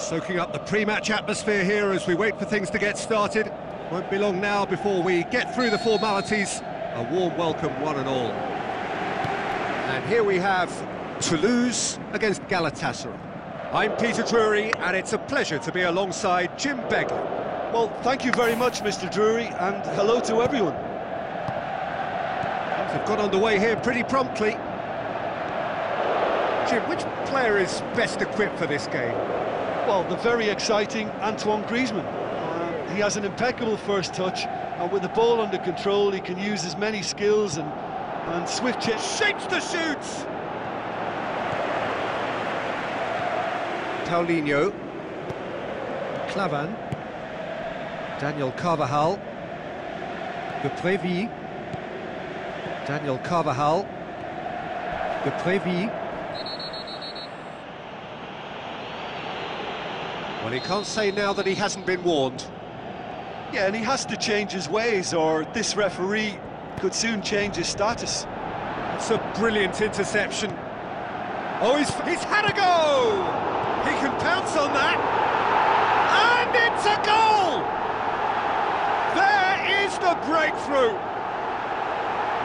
Soaking up the pre-match atmosphere here as we wait for things to get started. Won't be long now before we get through the formalities. A warm welcome, one and all. And here we have Toulouse against Galatasaray. I'm Peter Drury, and it's a pleasure to be alongside Jim Begley. Well, thank you very much, Mr. Drury, and hello to everyone. Things have got underway here pretty promptly. Jim, which player is best equipped for this game? Well, the very exciting Antoine Griezmann. He has an impeccable first touch, and with the ball under control, he can use his many skills and swift shapes the shoots! Paulinho, Clavan, Daniel Carvajal, De Prévy, Daniel Carvajal, De Prévy. Well, he can't say now that he hasn't been warned. Yeah, and he has to change his ways, or this referee could soon change his status. It's a brilliant interception. Oh, he's had a go! He can pounce on that. And it's a goal! There is the breakthrough.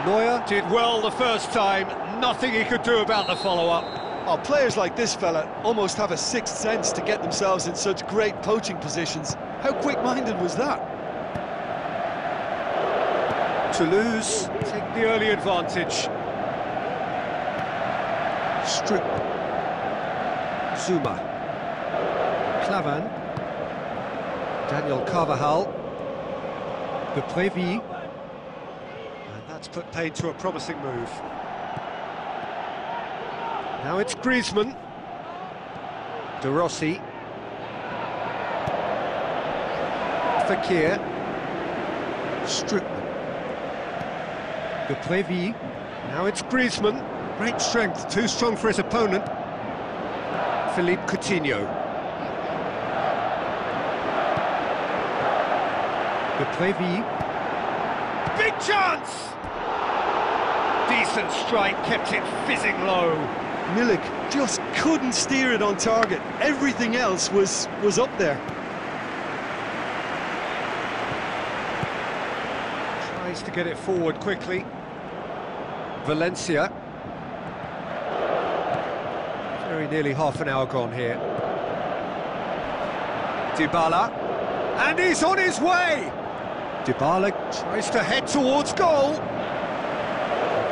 Neuer did well the first time. Nothing he could do about the follow-up. Oh, players like this fella almost have a sixth sense to get themselves in such great poaching positions. How quick-minded was that? Toulouse take the early advantage. Strip. Zuma. Clavan. Daniel Carvajal. De Prévy. And that's put paid to a promising move. Now it's Griezmann. De Rossi. Fekir. Strickman. De Prévy. Now it's Griezmann. Great strength, too strong for his opponent. Philippe Coutinho. De Prévy. Big chance! Decent strike, kept it fizzing low. Milik just couldn't steer it on target. Everything else was up there. Tries to get it forward quickly. Valencia. Very nearly half an hour gone here. Dybala. And he's on his way! Dybala tries to head towards goal.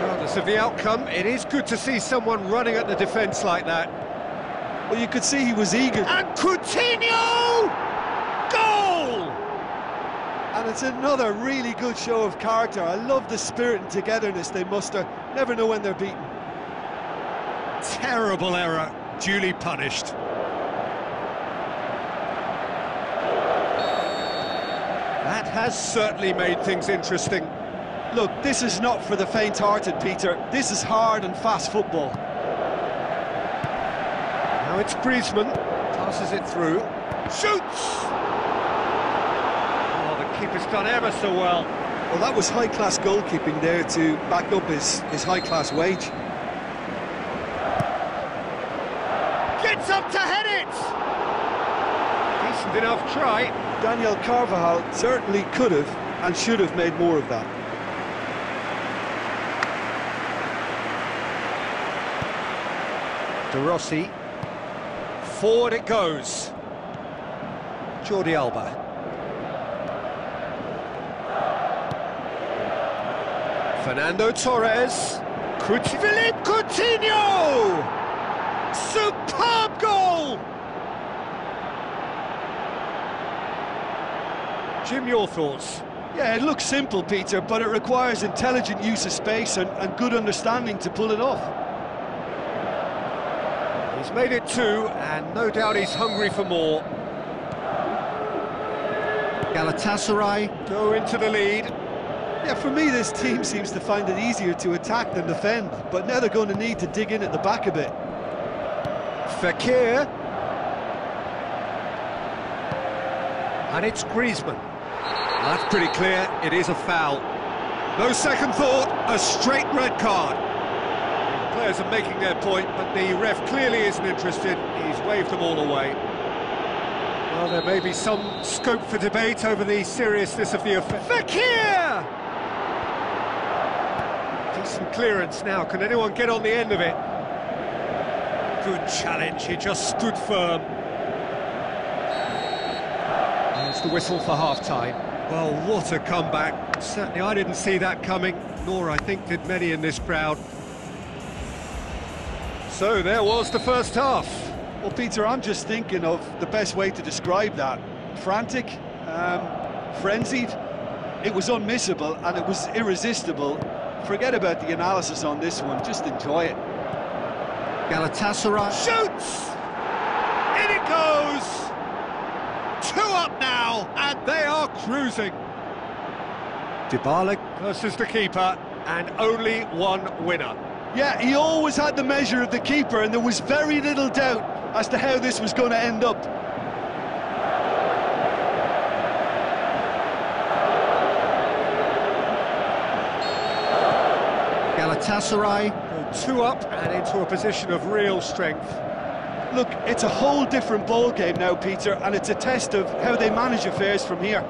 Regardless of the outcome, it is good to see someone running at the defence like that. Well, you could see he was eager. And Coutinho! Goal! And it's another really good show of character. I love the spirit and togetherness they muster. Never know when they're beaten. Terrible error, duly punished. That has certainly made things interesting. Look, this is not for the faint-hearted, Peter. This is hard and fast football. Now it's Griezmann, passes it through, shoots! Oh, the keeper's done ever so well. Well, that was high-class goalkeeping there to back up his high-class wage. Gets up to head it! Decent enough try. Daniel Carvajal certainly could have and should have made more of that. De Rossi. Forward it goes. Jordi Alba. Fernando Torres. Philippe Coutinho! Superb goal! Jim, your thoughts? Yeah, it looks simple, Peter, but it requires intelligent use of space and good understanding to pull it off. He's made it two, and no doubt he's hungry for more. Galatasaray go into the lead. Yeah, for me, this team seems to find it easier to attack than defend, but now they're going to need to dig in at the back a bit. Fekir. And it's Griezmann. That's pretty clear, it is a foul. No second thought, a straight red card. The players are making their point, but the ref clearly isn't interested. He's waved them all away. Well, there may be some scope for debate over the seriousness of the offence. Fekir! Decent clearance now. Can anyone get on the end of it? Good challenge. He just stood firm. There's the whistle for half-time. Well, what a comeback. Certainly I didn't see that coming, nor I think did many in this crowd. So there was the first half. Well, Peter, I'm just thinking of the best way to describe that. Frantic, frenzied. It was unmissable and it was irresistible. Forget about the analysis on this one, just enjoy it. Galatasaray shoots! In it goes! 2 up now, and they are cruising. Dybala versus the keeper, and only one winner. Yeah, he always had the measure of the keeper, and there was very little doubt as to how this was going to end up. Galatasaray go 2 up and into a position of real strength. Look, it's a whole different ball game now, Peter, and it's a test of how they manage affairs from here.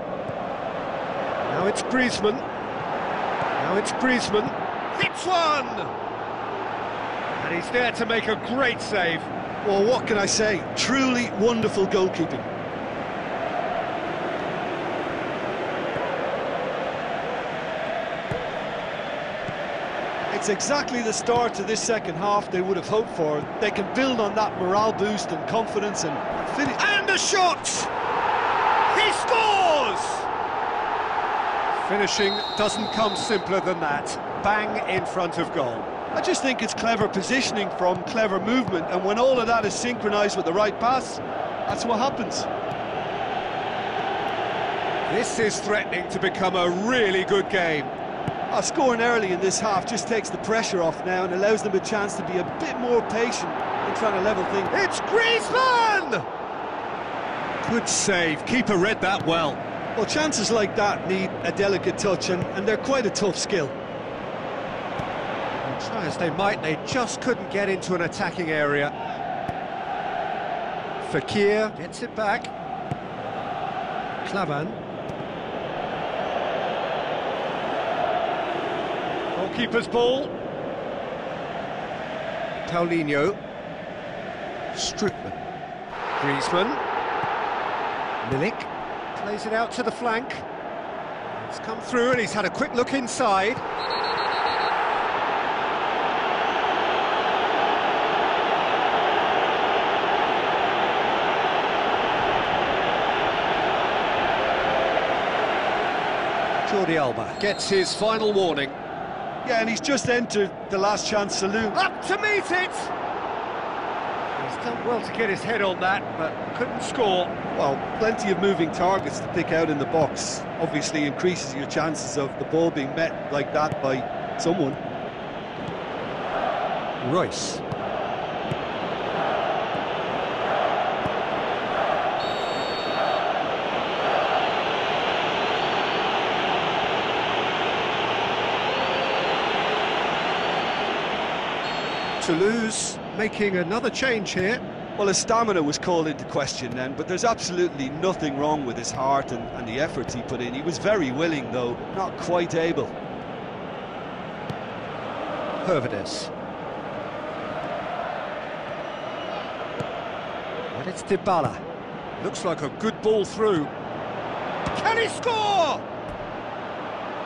Now it's Griezmann. Now it's Griezmann. Hits one! And he's there to make a great save. Well, what can I say? Truly wonderful goalkeeping. It's exactly the start to this second half they would have hoped for. They can build on that morale boost and confidence and finish. And a shot! He scores! Finishing doesn't come simpler than that. Bang in front of goal. I just think it's clever positioning from clever movement, and when all of that is synchronised with the right pass, that's what happens. This is threatening to become a really good game. Scoring early in this half just takes the pressure off now and allows them a chance to be a bit more patient in trying to level things. It's Griezmann! Good save, keeper read that well. Well, chances like that need a delicate touch, and they're quite a tough skill. And try as they might, they just couldn't get into an attacking area. Fekir gets it back. Klavan. Goalkeeper's ball. Paulinho. Strickman. Griezmann. Milik plays it out to the flank. It's come through and he's had a quick look inside. Jordi Alba gets his final warning. Yeah, and he's just entered the last chance saloon. Up to meet it! He's done well to get his head on that, but couldn't score. Well, plenty of moving targets to pick out in the box. Obviously increases your chances of the ball being met like that by someone. Royce. Toulouse making another change here. Well, his stamina was called into question then, but there's absolutely nothing wrong with his heart and the efforts he put in. He was very willing, though, not quite able. Hervedes. And it's Dybala. Looks like a good ball through. Can he score?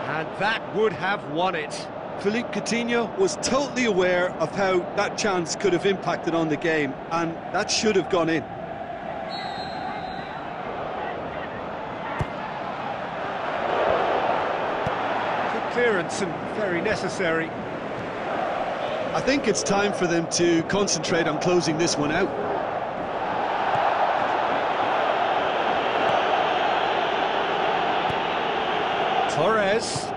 And that would have won it. Philippe Coutinho was totally aware of how that chance could have impacted on the game, and that should have gone in. Good clearance and very necessary. I think it's time for them to concentrate on closing this one out. Torres.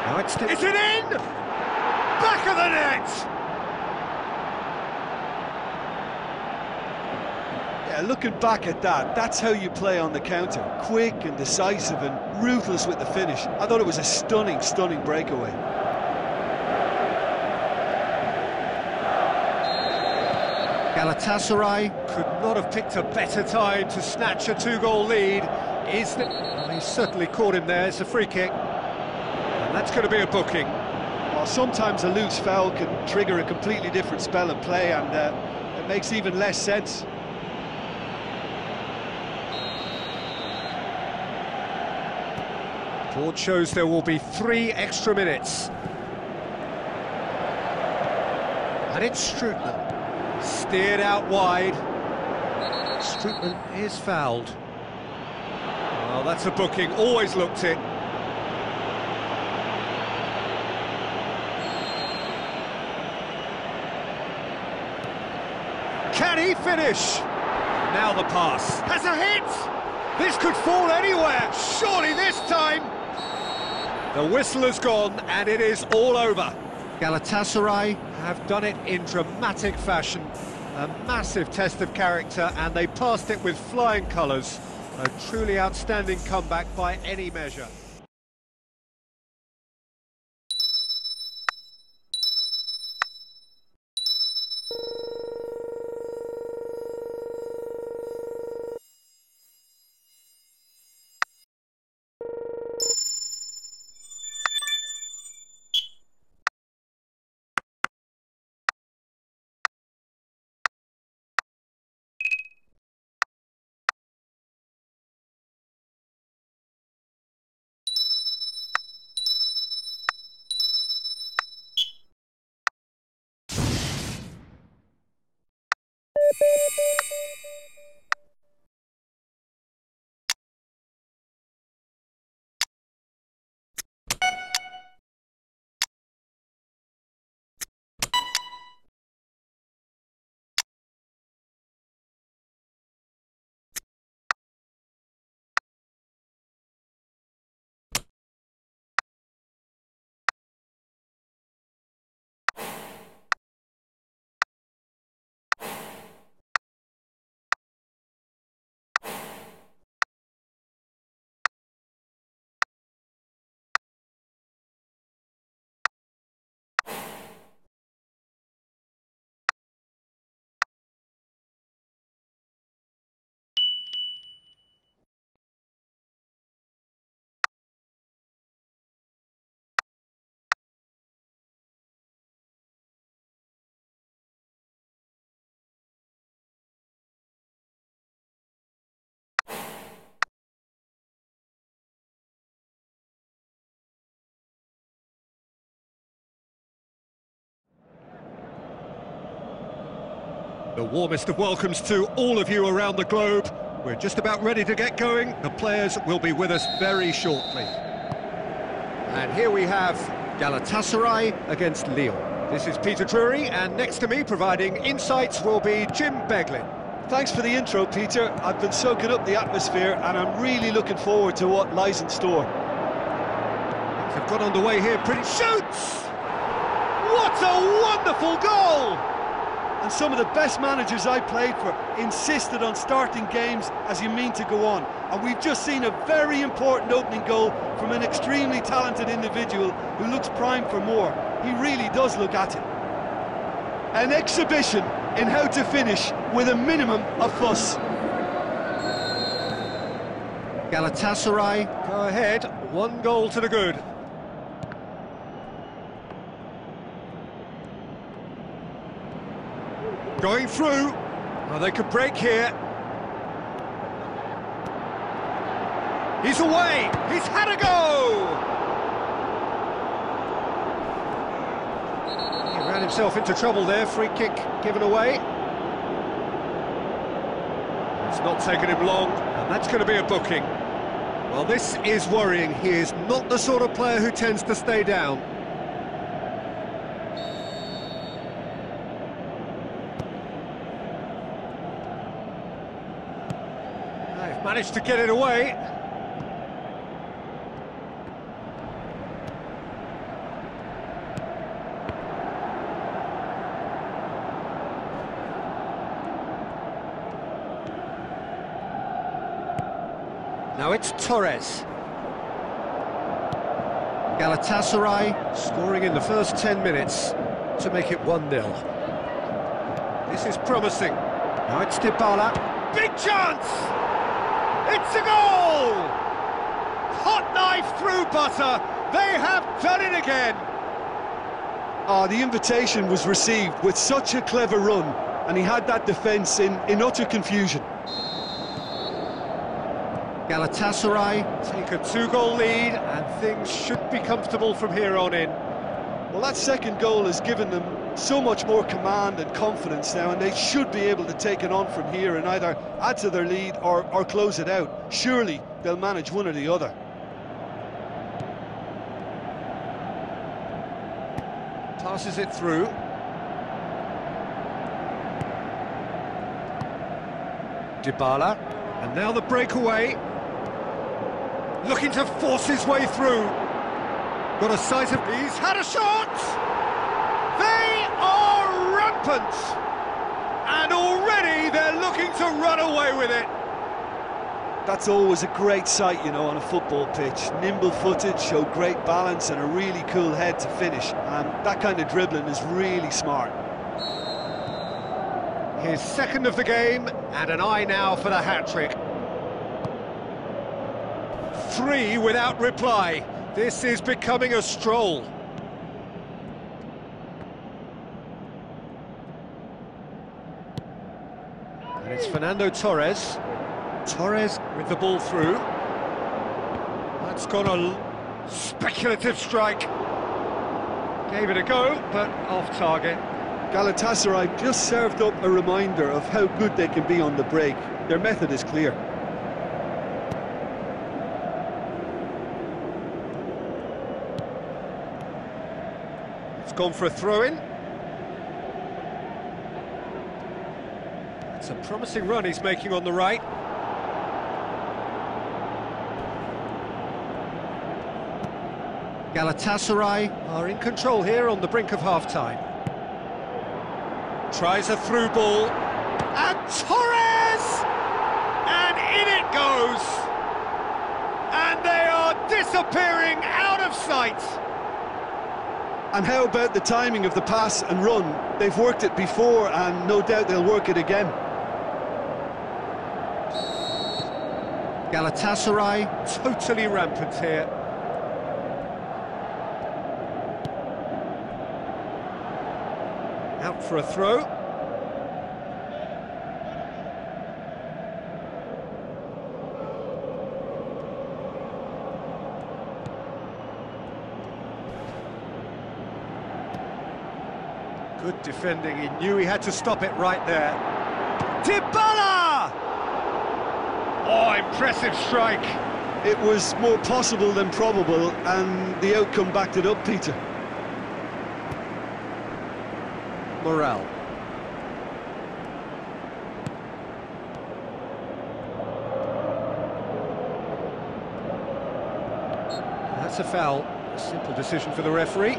Now it's it in? Back of the net! Yeah, looking back at that, that's how you play on the counter. Quick and decisive and ruthless with the finish. I thought it was a stunning, stunning breakaway. Galatasaray could not have picked a better time to snatch a two-goal lead. Well, he certainly caught him there. It's a free kick. And that's going to be a booking. Well, sometimes a loose foul can trigger a completely different spell of play, and it makes even less sense. Board shows there will be 3 extra minutes. And it's Strootman. Steered out wide. Strootman is fouled. Well, that's a booking. Always looked it. Can he finish? Now the pass. Has a hit! This could fall anywhere. Surely this time. The whistle has gone and it is all over. Galatasaray have done it in dramatic fashion. A massive test of character, and they passed it with flying colours. A truly outstanding comeback by any measure. The warmest of welcomes to all of you around the globe. We're just about ready to get going. The players will be with us very shortly. And here we have Galatasaray against Lyon. This is Peter Drury, and next to me providing insights will be Jim Beglin. Thanks for the intro, Peter. I've been soaking up the atmosphere, and I'm really looking forward to what lies in store. Things have got underway here. Pretty shoots! What a wonderful goal! And some of the best managers I played for insisted on starting games as you mean to go on. And we've just seen a very important opening goal from an extremely talented individual who looks primed for more. He really does look at it. An exhibition in how to finish with a minimum of fuss. Galatasaray go ahead, 1 goal to the good. Going through. Oh, they could break here. He's away. He's had a go. He ran himself into trouble there. Free kick given away. It's not taken him long, and that's going to be a booking. Well, this is worrying. He is not the sort of player who tends to stay down. Managed to get it away. Now it's Torres. Galatasaray scoring in the first 10 minutes to make it 1-0. This This is promising. Now it's Dybala. Big chance! It's a goal! Hot knife through butter. They have done it again. Oh, the invitation was received with such a clever run, and he had that defence in utter confusion. Galatasaray take a 2-goal lead, and things should be comfortable from here on in. Well, that second goal has given them so much more command and confidence now, and they should be able to take it on from here and either add to their lead or close it out. Surely they'll manage one or the other. Passes it through. Dybala, and now the breakaway. Looking to force his way through. Got a sight of... He's had a shot! They are rampant! And already they're looking to run away with it. That's always a great sight, you know, on a football pitch. Nimble-footed, show great balance and a really cool head to finish. That kind of dribbling is really smart. His second of the game, and an eye now for the hat-trick. 3 without reply. This is becoming a stroll. And it's Fernando Torres. Torres with the ball through. That's gone a speculative strike. Gave it a go, but off target. Galatasaray just served up a reminder of how good they can be on the break. Their method is clear. It's gone for a throw-in. It's a promising run he's making on the right. Galatasaray are in control here on the brink of half-time. Tries a through ball, and Torres! And in it goes! And they are disappearing out of sight! And how about the timing of the pass and run? They've worked it before, and no doubt they'll work it again. Galatasaray totally rampant here. Out for a throw. Good defending, he knew he had to stop it right there. Dybala! Oh, impressive strike. It was more possible than probable, and the outcome backed it up, Peter. Morel. That's a foul. A simple decision for the referee.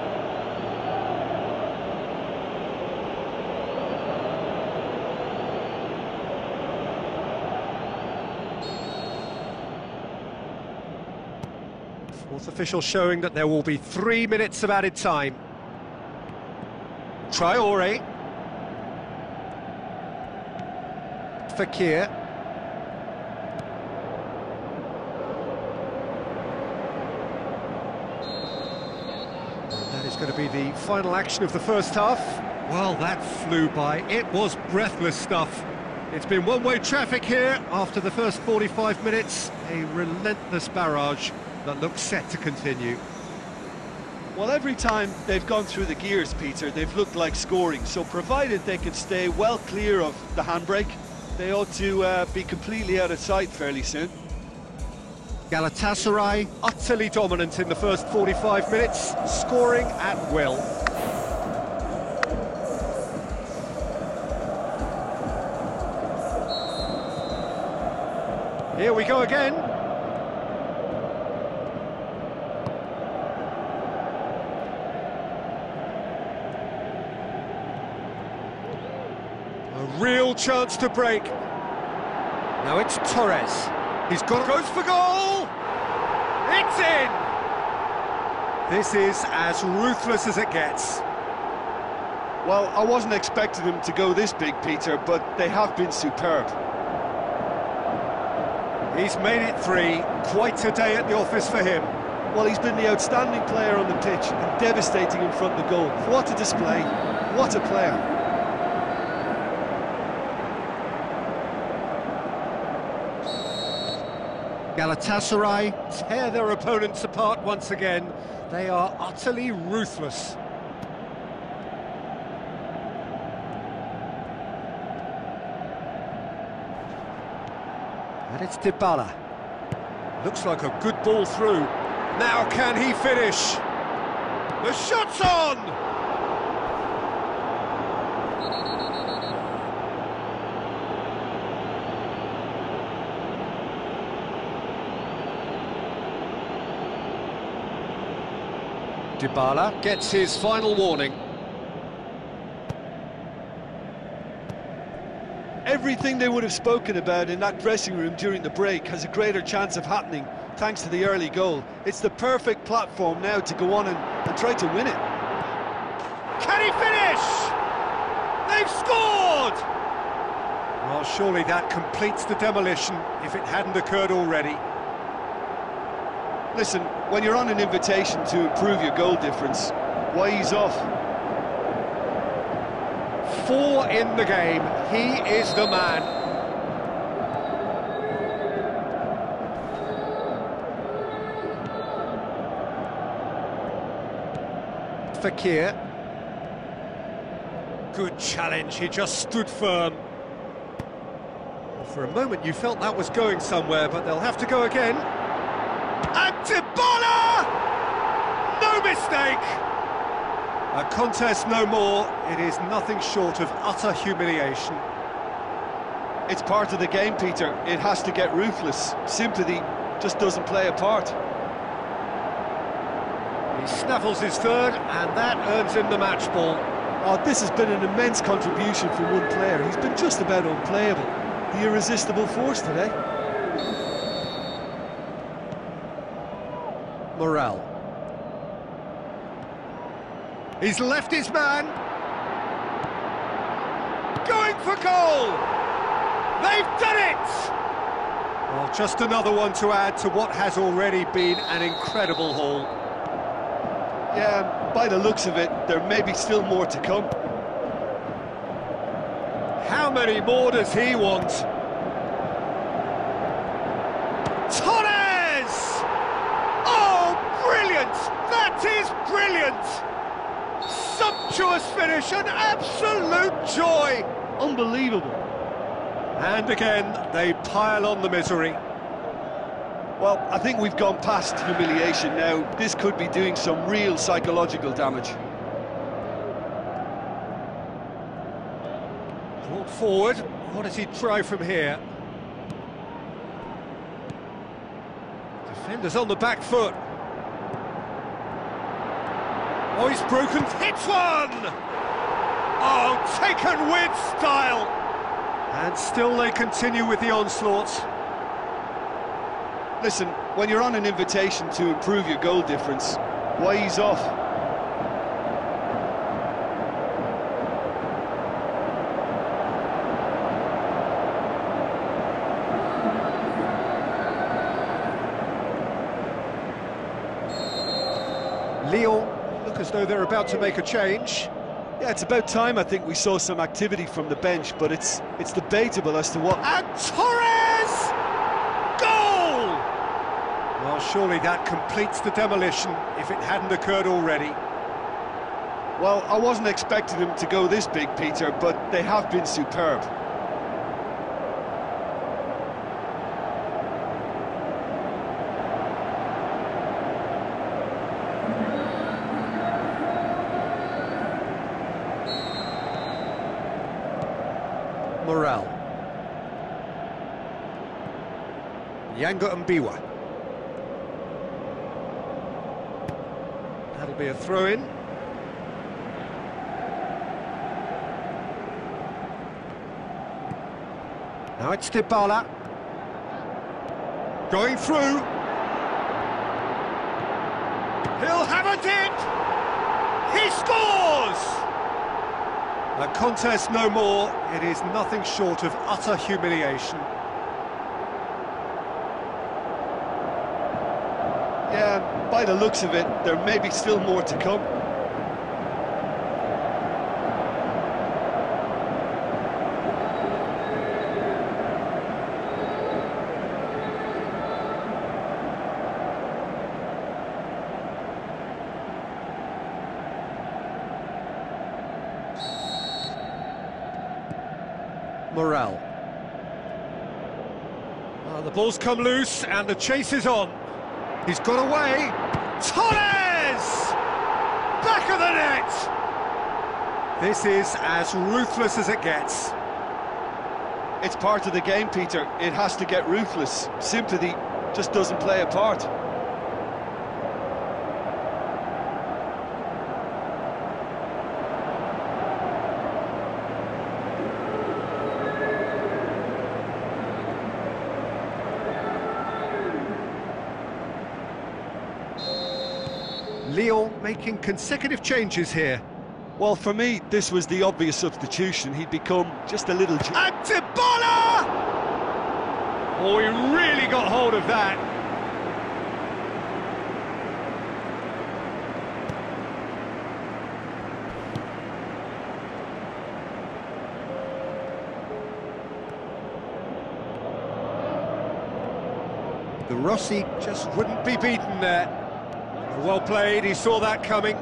Fourth official showing that there will be 3 minutes of added time. Traore. Fakir. That is going to be the final action of the first half. Well, that flew by. It was breathless stuff. It's been one-way traffic here after the first 45 minutes. A relentless barrage that looks set to continue. Well, every time they've gone through the gears, Peter, they've looked like scoring. So provided they can stay well clear of the handbrake, they ought to be completely out of sight fairly soon. Galatasaray utterly dominant in the first 45 minutes, scoring at will. Here we go again. A real chance to break. Now it's Torres. He's goes for goal! It's in! This is as ruthless as it gets. Well, I wasn't expecting them to go this big, Peter, but they have been superb. He's made it 3. Quite a day at the office for him. Well, he's been the outstanding player on the pitch and devastating in front of the goal. What a display, what a player. Galatasaray tear their opponents apart once again. They are utterly ruthless. And it's Dybala. Looks like a good ball through. Now can he finish? The shot's on! Dybala gets his final warning. Everything they would have spoken about in that dressing room during the break has a greater chance of happening thanks to the early goal. It's the perfect platform now to go on and try to win it. Can he finish? They've scored! Well, surely that completes the demolition if it hadn't occurred already. Listen, when you're on an invitation to improve your goal difference, why ease off? 4 in the game, he is the man. Fakir. Good challenge, he just stood firm. For a moment you felt that was going somewhere, but they'll have to go again. And Dybala! No mistake! A contest no more, it is nothing short of utter humiliation. It's part of the game, Peter. It has to get ruthless. Sympathy just doesn't play a part. He snaffles his third, and that earns him the match ball. Oh, this has been an immense contribution from one player. He's been just about unplayable. The irresistible force today. Morel. He's left his man. Going for goal! They've done it! Well, just another one to add to what has already been an incredible haul. Yeah, by the looks of it, there may be still more to come. How many more does he want? Torres! Oh, brilliant! That is brilliant! Sumptuous finish, an absolute joy! Unbelievable. And again, they pile on the misery. Well, I think we've gone past humiliation now. This could be doing some real psychological damage. Brought forward, what does he try from here? Defenders on the back foot. Oh, he's broken, hits one! Oh, taken with style! And still they continue with the onslaughts. Listen, when you're on an invitation to improve your goal difference, why ease off? Lyon look as though they're about to make a change. Yeah, it's about time I think we saw some activity from the bench, but it's debatable as to what... And Torres! Goal! Well, surely that completes the demolition if it hadn't occurred already. Well, I wasn't expecting them to go this big, Peter, but they have been superb. Morel. Yanga Mbiwa. That'll be a throw-in. Now it's Dybala. Going through. He'll have it! He scores! A contest no more. It is nothing short of utter humiliation. Yeah, by the looks of it, there may be still more to come. Morel. The ball's come loose and the chase is on. He's got away. Torres! Back of the net! This is as ruthless as it gets. It's part of the game, Peter. It has to get ruthless. Sympathy just doesn't play a part. Lyon making consecutive changes here. Well, for me, this was the obvious substitution. He'd become just a little... And Dybala! Oh, he really got hold of that. The Rossi just wouldn't be beaten there. Well played, he saw that coming.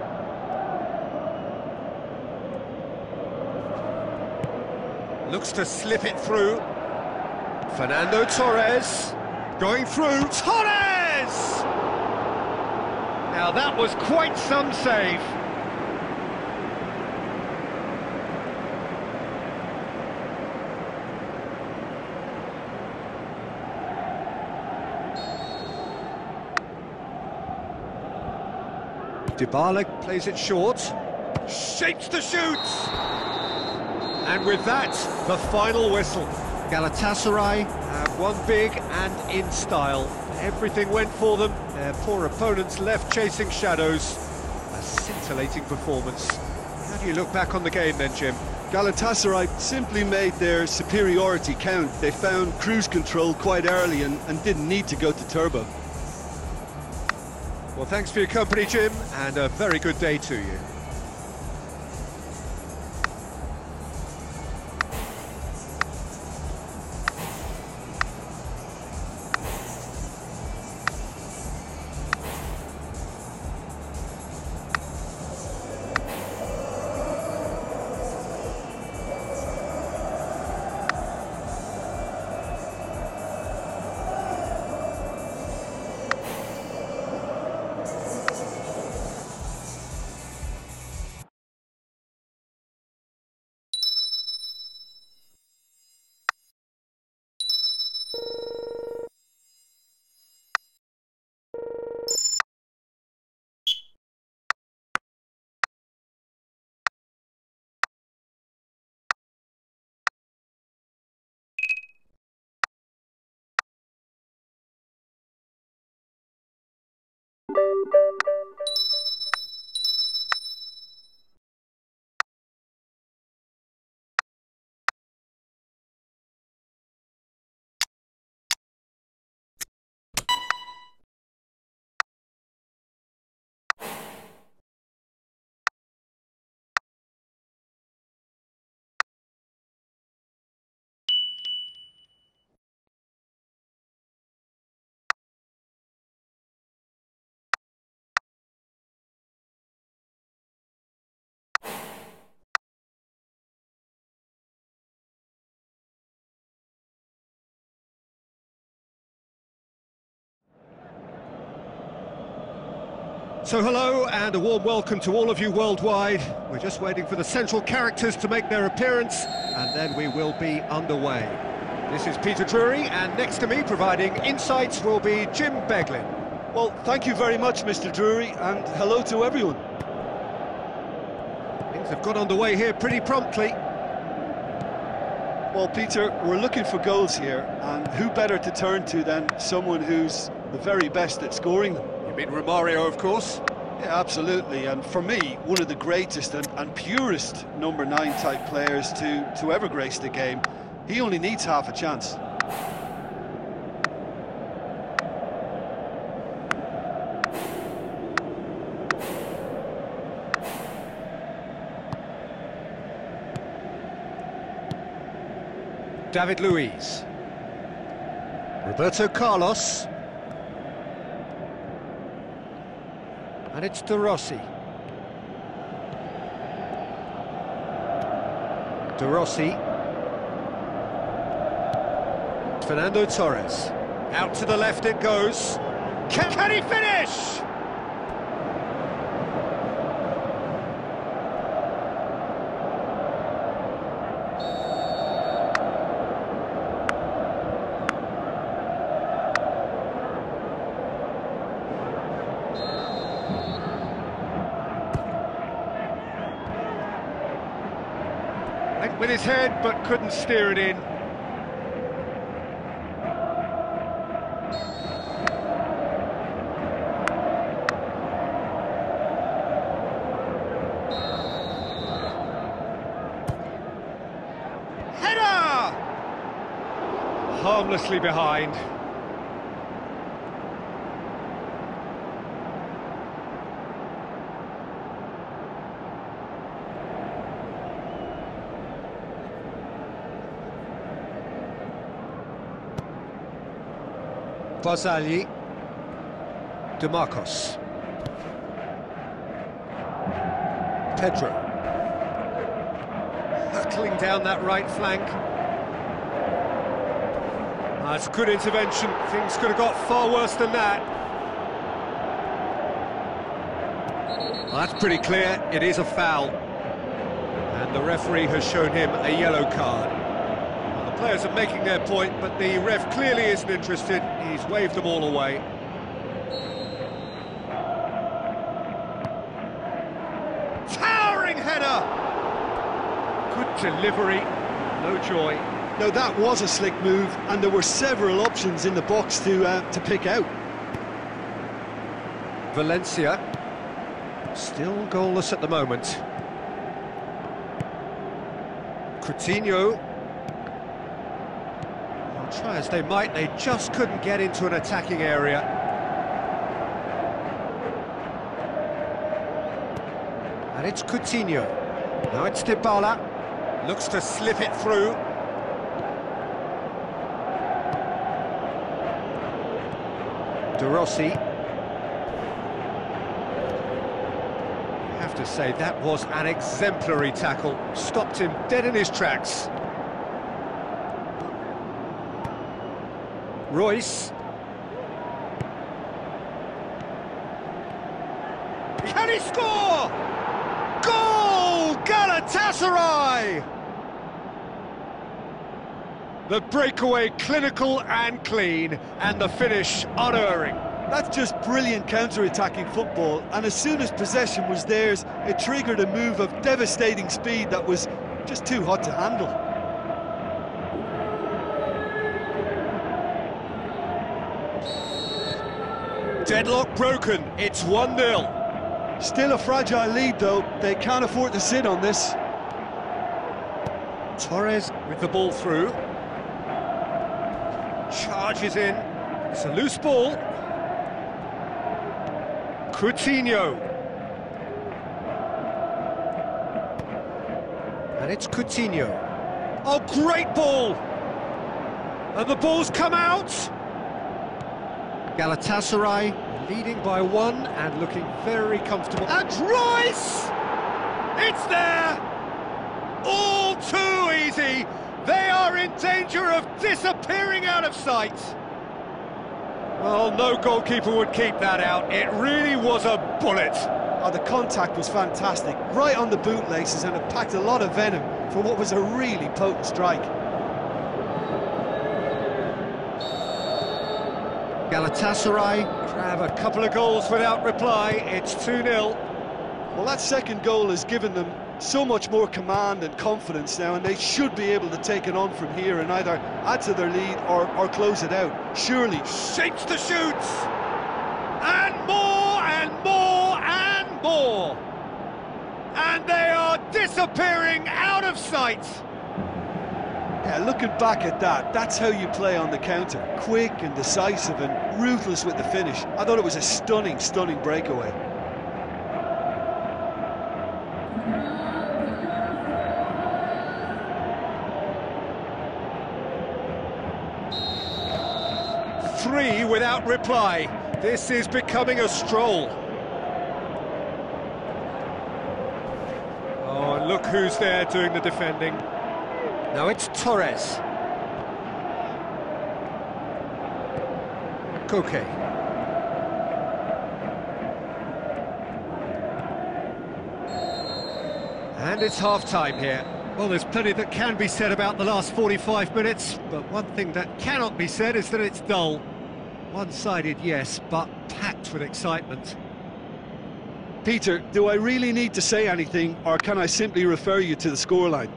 Looks to slip it through. Fernando Torres going through. Torres! Now that was quite some save. Dybala plays it short, shapes to shoot! And with that, the final whistle. Galatasaray have won big and in style. Everything went for them, their poor opponents left chasing shadows. A scintillating performance. How do you look back on the game then, Jim? Galatasaray simply made their superiority count. They found cruise control quite early and didn't need to go to turbo. Well, thanks for your company, Jim, and a very good day to you. So hello and a warm welcome to all of you worldwide. We're just waiting for the central characters to make their appearance and then we will be underway. This is Peter Drury and next to me providing insights will be Jim Beglin. Well, thank you very much, Mr. Drury, and hello to everyone. Things have got underway here pretty promptly. Well, Peter, we're looking for goals here, and who better to turn to than someone who's the very best at scoring them? You mean Romario, of course? Yeah, absolutely, and for me, one of the greatest and purest number 9 type players to ever grace the game. He only needs half a chance. David Luiz. Roberto Carlos. And it's De Rossi. De Rossi. Fernando Torres. Out to the left it goes. Can he finish? With his head, but couldn't steer it in. Header! Harmlessly behind. Barzagli, De Marcos, Pedro, hurtling down that right flank. That's good intervention. Things could have got far worse than that. Well, that's pretty clear. It is a foul, and the referee has shown him a yellow card. The players are making their point, but the ref clearly isn't interested. He's waved them all away. Towering header! Good delivery, no joy. No, that was a slick move, and there were several options in the box to pick out. Valencia, still goalless at the moment. Coutinho. Try as they might, they just couldn't get into an attacking area. And it's Coutinho. Now it's Dybala. Looks to slip it through. De Rossi. I have to say, that was an exemplary tackle. Stopped him dead in his tracks. Royce. Can he score? Goal! Galatasaray! The breakaway clinical and clean, and the finish unerring. That's just brilliant counter-attacking football, and as soon as possession was theirs, it triggered a move of devastating speed that was just too hot to handle. Deadlock broken, it's 1-0. Still a fragile lead though, they can't afford to sit on this. Torres with the ball through. Charges in, it's a loose ball. Coutinho. And it's Coutinho. Oh, great ball! And the ball's come out! Galatasaray leading by 1 and looking very comfortable. And Royce! It's there! All too easy! They are in danger of disappearing out of sight! Well, no goalkeeper would keep that out. It really was a bullet. Oh, the contact was fantastic, right on the bootlaces, and it packed a lot of venom for what was a really potent strike. Galatasaray grab a couple of goals without reply. It's 2-0. Well, that second goal has given them so much more command and confidence now, and they should be able to take it on from here and either add to their lead or close it out. Surely. Shapes to shoot! And more and more and And they are disappearing out of sight. Yeah, looking back at that, that's how you play on the counter. Quick and decisive and ruthless with the finish. I thought it was a stunning, stunning breakaway. Three without reply. This is becoming a stroll. Oh, and look who's there doing the defending. Now it's Torres. Koke. And it's half-time here. Well, there's plenty that can be said about the last 45 minutes, but one thing that cannot be said is that it's dull. One-sided, yes, but packed with excitement. Peter, do I really need to say anything, or can I simply refer you to the scoreline?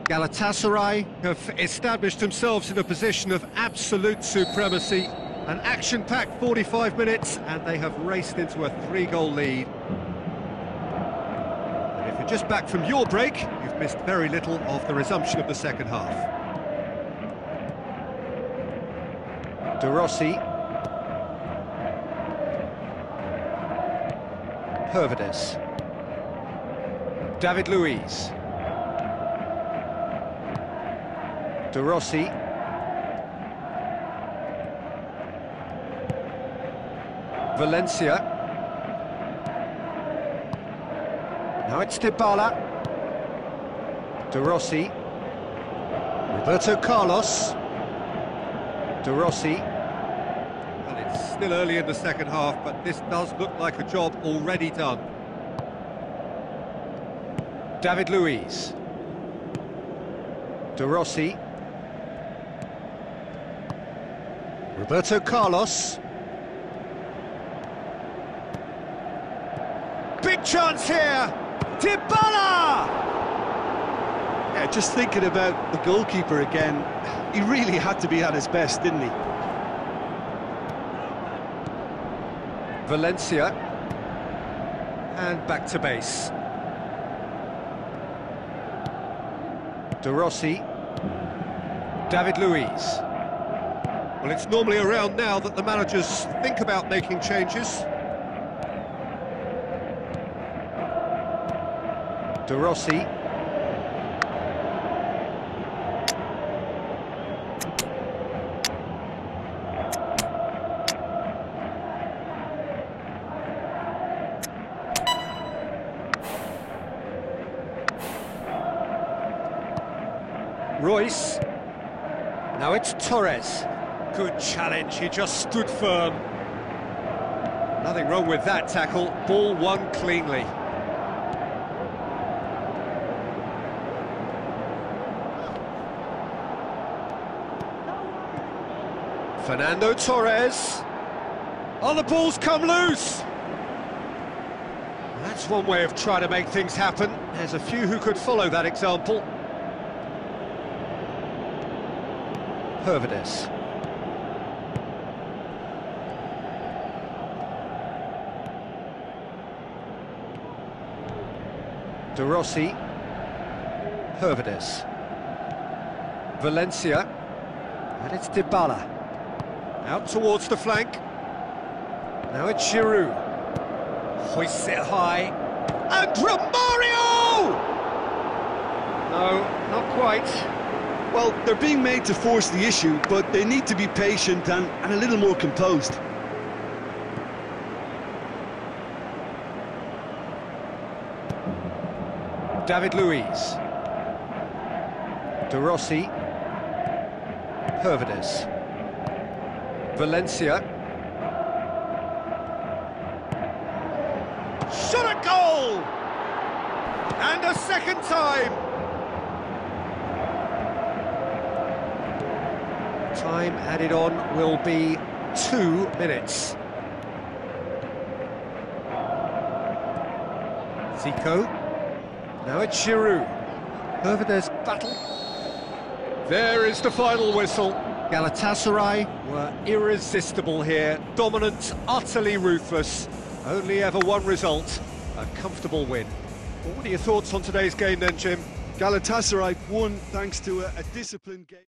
Galatasaray have established themselves in a position of absolute supremacy. An action-packed 45 minutes, and they have raced into a 3-goal lead. And if you're just back from your break, you've missed very little of the resumption of the second half. De Rossi. Hervedes. David Luiz. De Rossi. Valencia. Now it's Dybala. De Rossi. Roberto Carlos. De Rossi. Well, it's still early in the second half, but this does look like a job already done. David Luiz. De Rossi. Roberto Carlos. Big chance here! Dybala! Yeah, just thinking about the goalkeeper again, he really had to be at his best, didn't he? Valencia. And back to base. De Rossi. David Luiz. Well, it's normally around now that the managers think about making changes. De Rossi. Royce. Now it's Torres. Good challenge, he just stood firm. Nothing wrong with that tackle, ball won cleanly. Fernando Torres. Oh, the ball's come loose! That's one way of trying to make things happen. There's a few who could follow that example. Hervedes. De Rossi. Hervedes. Valencia. And it's Dybala. Out towards the flank. Now it's Giroud. Hoists it high. And Romario! No, not quite. Well, they're being made to force the issue, but they need to be patient and a little more composed. David Luiz. De Rossi. Hervedes. Valencia. Shot a goal! And a second time! Time added on will be 2 minutes. Zico. Now it's Giroud. Hervedes battle. There is the final whistle. Galatasaray were irresistible here. Dominant, utterly ruthless. Only ever one result, a comfortable win. Well, what are your thoughts on today's game then, Jim? Galatasaray won thanks to a disciplined game.